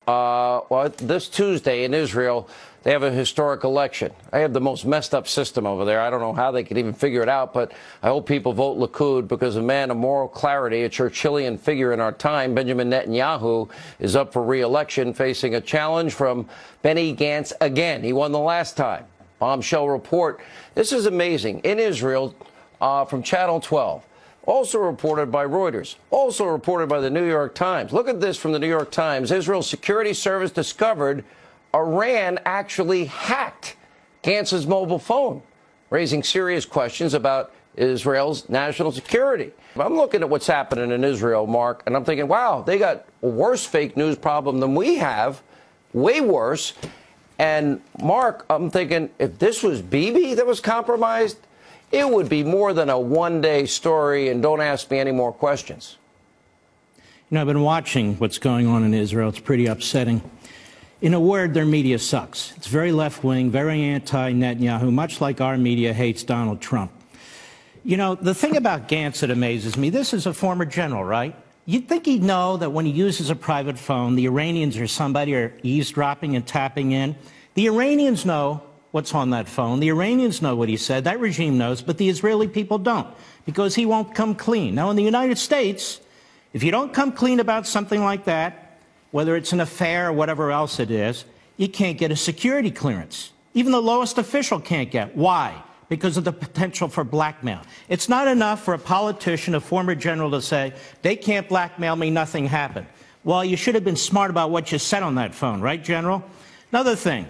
Well, this Tuesday in Israel, they have a historic election. They have the most messed up system over there. I don't know how they could even figure it out, but I hope people vote Likud because a man of moral clarity, a Churchillian figure in our time, Benjamin Netanyahu, is up for re-election, facing a challenge from Benny Gantz again. He won the last time. Bombshell report. This is amazing. In Israel, from Channel 12. Also reported by Reuters, also reported by the New York Times. Look at this from the New York Times. Israel's security service discovered Iran actually hacked Gantz's mobile phone, raising serious questions about Israel's national security. I'm looking at what's happening in Israel, Mark, and I'm thinking, wow, they got a worse fake news problem than we have, way worse. And, Mark, I'm thinking, if this was Bibi that was compromised, it would be more than a one-day story, and don't ask me any more questions. You know, I've been watching what's going on in Israel. It's pretty upsetting. In a word, their media sucks. It's very left-wing, very anti-Netanyahu, much like our media hates Donald Trump. You know, the thing about Gantz that amazes me, this is a former general, right? You'd think he'd know that when he uses a private phone, the Iranians or somebody are eavesdropping and tapping in. The Iranians know what's on that phone. The Iranians know what he said. That regime knows, but the Israeli people don't, because he won't come clean. Now, in the United States, if you don't come clean about something like that, whether it's an affair or whatever else it is, you can't get a security clearance. Even the lowest official can't get. Why? Because of the potential for blackmail. It's not enough for a politician, a former general, to say, they can't blackmail me, nothing happened. Well, you should have been smart about what you said on that phone, right, General? Another thing.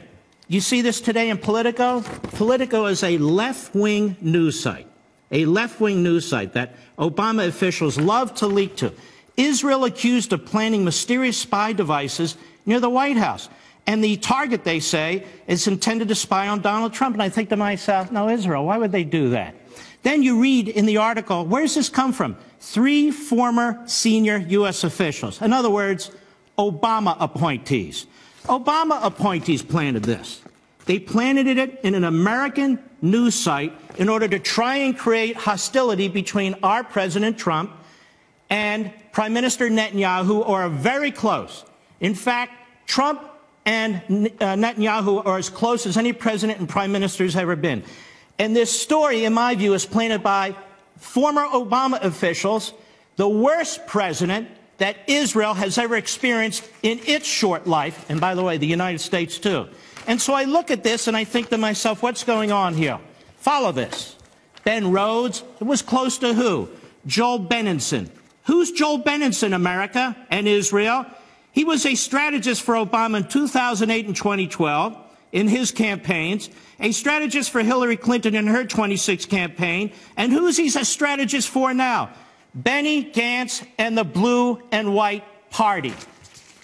You see this today in Politico? Politico is a left-wing news site, that Obama officials love to leak to. Israel accused of planting mysterious spy devices near the White House. And the target, they say, is intended to spy on Donald Trump. And I think to myself, no, Israel, why would they do that? Then you read in the article, where does this come from? 3 former senior U.S. officials. In other words, Obama appointees. Obama appointees planted this. They planted it in an American news site in order to try and create hostility between our President Trump and Prime Minister Netanyahu, are very close. In fact, Trump and Netanyahu are as close as any president and prime minister has ever been. And this story, in my view, is planted by former Obama officials, the worst president that Israel has ever experienced in its short life, and by the way, the United States too. And so I look at this and I think to myself, what's going on here? Follow this. Ben Rhodes, it was close to who? Joel Benenson. Who's Joel Benenson, America and Israel? He was a strategist for Obama in 2008 and 2012 in his campaigns, a strategist for Hillary Clinton in her 26 campaign, and who's he a strategist for now? Benny Gantz and the Blue and White Party.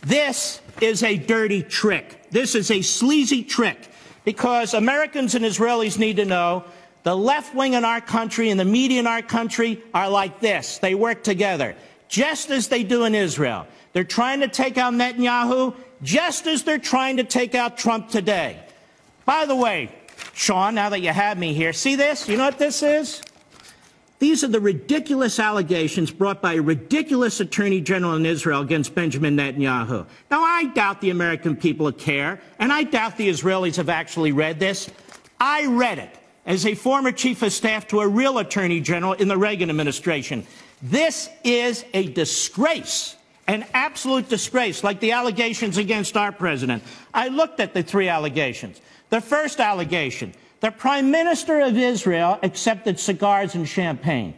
This is a dirty trick. This is a sleazy trick, because Americans and Israelis need to know the left wing in our country and the media in our country are like this. They work together, just as they do in Israel. They're trying to take out Netanyahu, just as they're trying to take out Trump today. By the way, Sean, now that you have me here, see this? You know what this is? These are the ridiculous allegations brought by a ridiculous attorney general in Israel against Benjamin Netanyahu. Now, I doubt the American people care, and I doubt the Israelis have actually read this. I read it as a former chief of staff to a real attorney general in the Reagan administration. This is a disgrace, an absolute disgrace, like the allegations against our president. I looked at the 3 allegations. The first allegation: the Prime Minister of Israel accepted cigars and champagne.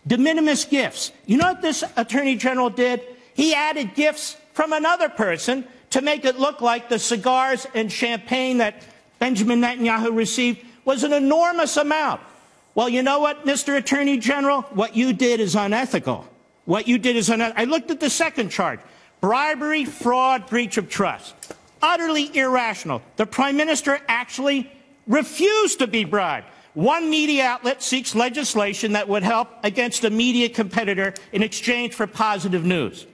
De minimis gifts. You know what this Attorney General did? He added gifts from another person to make it look like the cigars and champagne that Benjamin Netanyahu received was an enormous amount. Well, you know what, Mr. Attorney General? What you did is unethical. What you did is unethical. I looked at the second charge: bribery, fraud, breach of trust. Utterly irrational. The Prime Minister actually refused to be bribed. One media outlet seeks legislation that would help against a media competitor in exchange for positive news.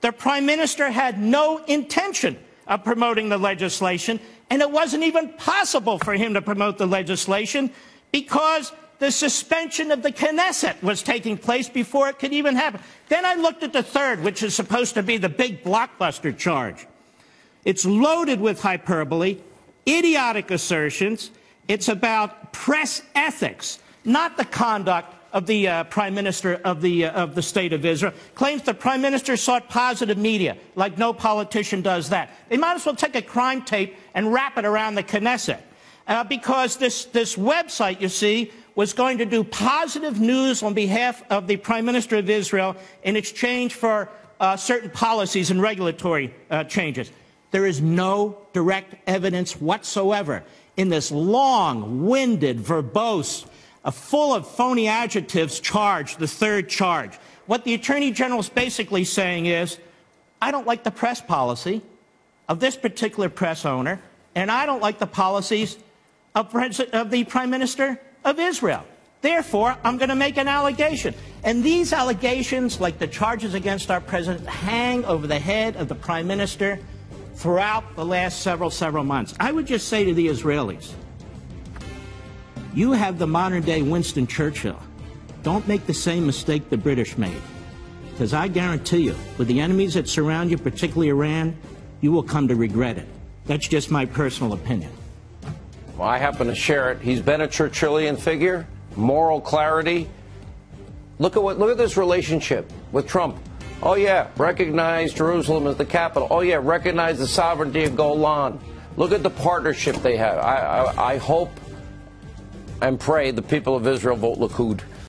The Prime Minister had no intention of promoting the legislation, and it wasn't even possible for him to promote the legislation because the suspension of the Knesset was taking place before it could even happen. Then I looked at the third, which is supposed to be the big blockbuster charge. It's loaded with hyperbole, idiotic assertions. It's about press ethics, not the conduct of the Prime Minister of the State of Israel. Claims the Prime Minister sought positive media, like no politician does that. They might as well take a crime tape and wrap it around the Knesset. Because this website, you see, was going to do positive news on behalf of the Prime Minister of Israel in exchange for certain policies and regulatory changes. There is no direct evidence whatsoever in this long-winded, verbose, full of phony adjectives charge, the third charge. What the Attorney General is basically saying is, I don't like the press policy of this particular press owner, and I don't like the policies of the Prime Minister of Israel. Therefore, I'm going to make an allegation. And these allegations, like the charges against our president, hang over the head of the Prime Minister throughout the last several months. I would just say to the Israelis, you have the modern-day Winston Churchill. Don't make the same mistake the British made. Because I guarantee you, with the enemies that surround you, particularly Iran, you will come to regret it. That's just my personal opinion. Well, I happen to share it. He's been a Churchillian figure, moral clarity. Look at this relationship with Trump. Oh, yeah, recognize Jerusalem as the capital. Oh, yeah, recognize the sovereignty of Golan. Look at the partnership they have. I hope and pray the people of Israel vote Likud.